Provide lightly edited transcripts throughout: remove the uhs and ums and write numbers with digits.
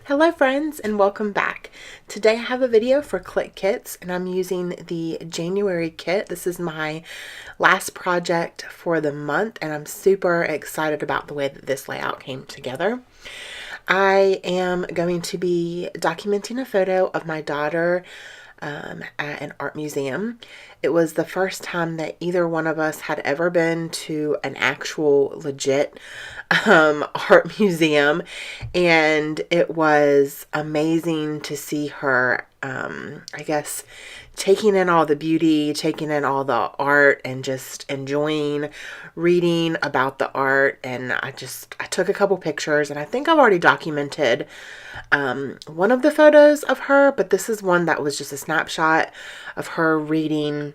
Hello friends and welcome back. Today I have a video for Click Kits and I'm using the January kit. This is my last project for the month and I'm super excited about the way that this layout came together. I am going to be documenting a photo of my daughter at an art museum. It was the first time that either one of us had ever been to an actual legit art museum, and it was amazing to see her, I guess, taking in all the beauty, taking in all the art, and just enjoying reading about the art. And I took a couple pictures, and I think I've already documented one of the photos of her, but this is one that was just a snapshot of her reading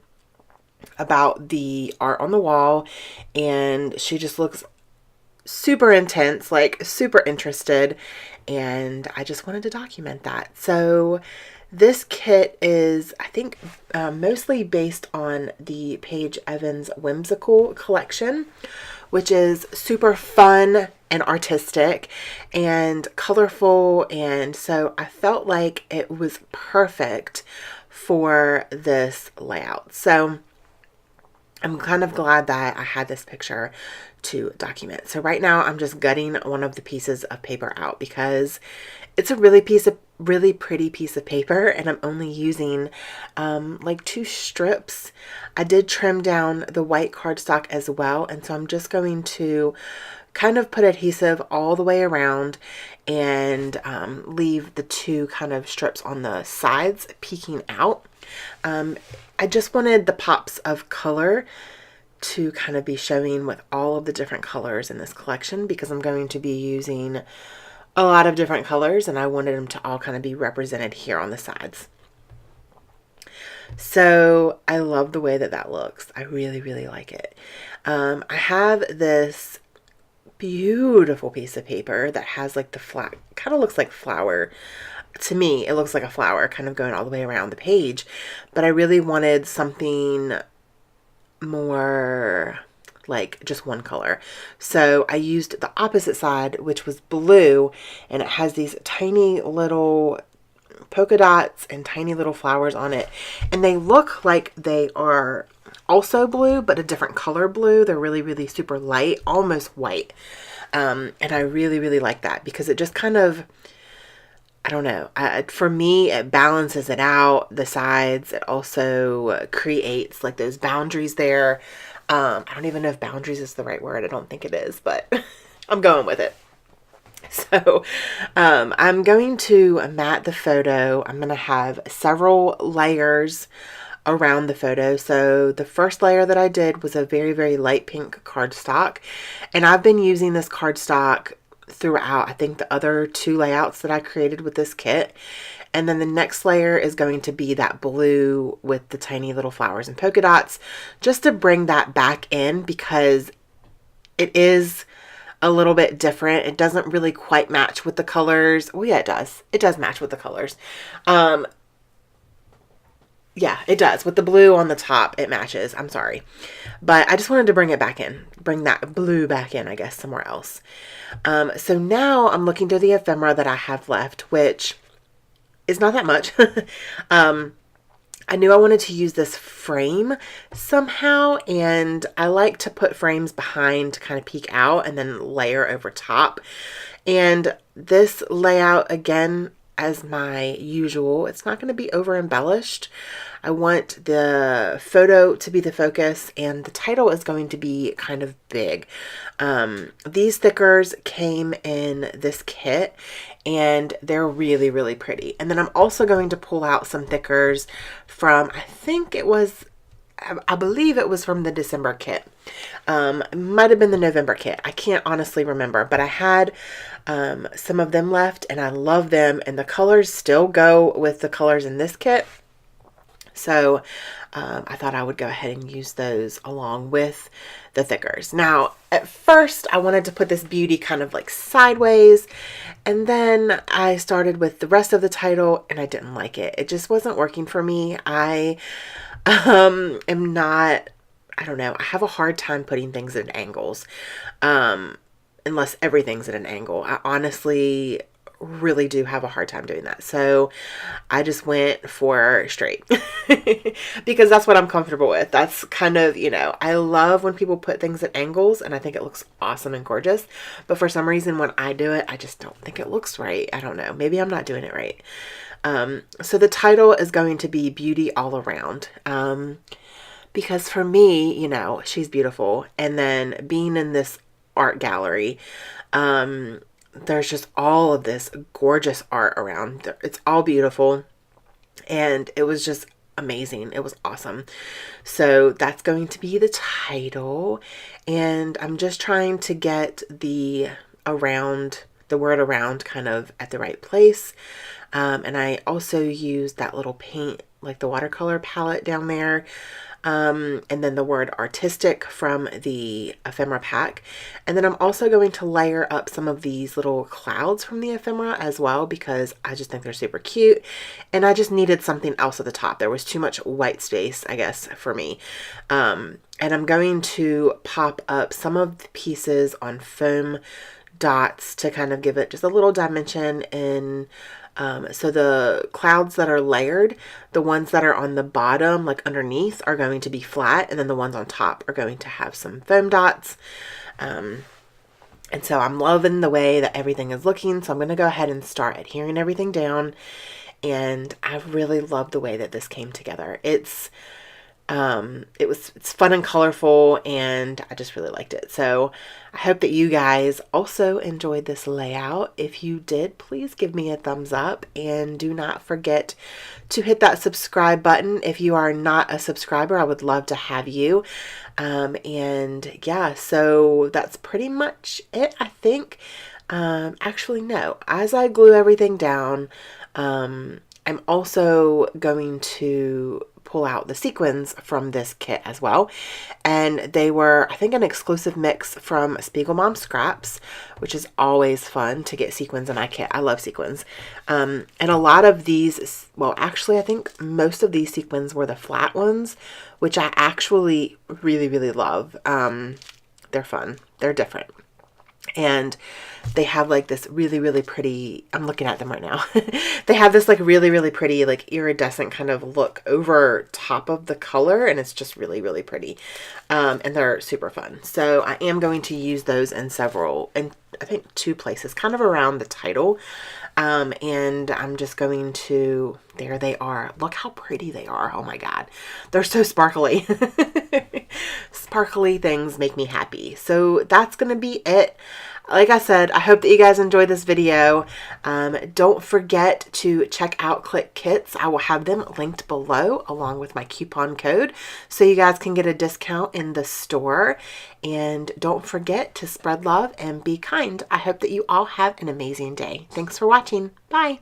about the art on the wall, and she just looks super intense, like super interested, and I just wanted to document that. So this kit is, I think, mostly based on the Paige Evans Whimsical collection, which is super fun and artistic and colorful, and so I felt like it was perfect for this layout. So I'm kind of glad that I had this picture to document. So right now I'm just gutting one of the pieces of paper out because it's a really pretty piece of paper, and I'm only using like 2 strips. I did trim down the white cardstock as well, and so I'm just going to kind of put adhesive all the way around and leave the 2 kind of strips on the sides peeking out. I just wanted the pops of color to kind of be showing with all of the different colors in this collection, because I'm going to be using a lot of different colors and I wanted them to all kind of be represented here on the sides. So I love the way that that looks. I really like it. I have this beautiful piece of paper that has like the flat, kind of looks like flower. To me, it looks like a flower kind of going all the way around the page, but I really wanted something more like just one color. So I used the opposite side, which was blue, and it has these tiny little polka dots and tiny little flowers on it. And they look like they are also blue, but a different color blue. They're really super light, almost white. And I really like that because it just kind of, I don't know, for me, it balances it out, the sides. It also creates like those boundaries there. I don't even know if boundaries is the right word. I don't think it is, but I'm going with it. So I'm going to mat the photo. I'm going to have several layers around the photo. So the first layer that I did was a very light pink cardstock, and I've been using this cardstock throughout, I think, the other 2 layouts that I created with this kit. And then the next layer is going to be that blue with the tiny little flowers and polka dots, just to bring that back in because it is a little bit different. It doesn't really quite match with the colors. Oh yeah, it does. It does match with the colors. Yeah, it does. With the blue on the top, it matches. I'm sorry. But I just wanted to bring it back in. Bring that blue back in, I guess, somewhere else. So now I'm looking through the ephemera that I have left, which is not that much. I knew I wanted to use this frame somehow, and I like to put frames behind to kind of peek out and then layer over top. And this layout, again, as my usual, it's not going to be over embellished. I want the photo to be the focus, and the title is going to be kind of big. These stickers came in this kit, and they're really pretty. And then I'm also going to pull out some stickers from, I believe it was from the December kit. It might have been the November kit. I can't honestly remember, but I had some of them left and I love them, and the colors still go with the colors in this kit. So I thought I would go ahead and use those along with the thickers. Now, at first I wanted to put this beauty kind of like sideways, and then I started with the rest of the title and I didn't like it. It just wasn't working for me. I am not, I don't know, I have a hard time putting things at angles, unless everything's at an angle. I honestly really do have a hard time doing that. So I just went for straight because that's what I'm comfortable with. That's kind of, you know, I love when people put things at angles and I think it looks awesome and gorgeous. But for some reason, when I do it, I just don't think it looks right. I don't know. Maybe I'm not doing it right. So the title is going to be Beauty All Around. Because for me, you know, she's beautiful. And then being in this art gallery, there's just all of this gorgeous art around. It's all beautiful. And it was just amazing. It was awesome. So that's going to be the title. And I'm just trying to get the word around kind of at the right place. And I also used that little paint, like the watercolor palette down there. And then the word artistic from the ephemera pack. And then I'm also going to layer up some of these little clouds from the ephemera as well, because I just think they're super cute. And I just needed something else at the top. There was too much white space, I guess, for me. And I'm going to pop up some of the pieces on foam dots to kind of give it just a little dimension in. So the clouds that are layered, the ones that are on the bottom, like underneath, are going to be flat, and then the ones on top are going to have some foam dots. And so I'm loving the way that everything is looking, so I'm going to go ahead and start adhering everything down, and I really love the way that this came together. It's fun and colorful, and I just really liked it. So I hope that you guys also enjoyed this layout. If you did, please give me a thumbs up, and do not forget to hit that subscribe button. If you are not a subscriber, I would love to have you. And yeah, so that's pretty much it, I think. Actually, no, as I glue everything down, I'm also going to pull out the sequins from this kit as well. And they were, I think, an exclusive mix from Spiegel Mom Scraps, which is always fun to get sequins in my kit. I love sequins. And a lot of these, well, actually, I think most of these sequins were the flat ones, which I actually really, really love. They're fun. They're different. And they have like this really, really pretty, I'm looking at them right now. They have this like really, really pretty, like iridescent kind of look over top of the color. And it's just really, really pretty. And they're super fun. So I am going to use those in I think 2 places, kind of around the title. And I'm just going to, there they are. Look how pretty they are. Oh my God. They're so sparkly. Sparkly things make me happy. So that's going to be it. Like I said, I hope that you guys enjoyed this video. Don't forget to check out Click Kits. I will have them linked below along with my coupon code so you guys can get a discount in the store. And don't forget to spread love and be kind. I hope that you all have an amazing day. Thanks for watching. Bye.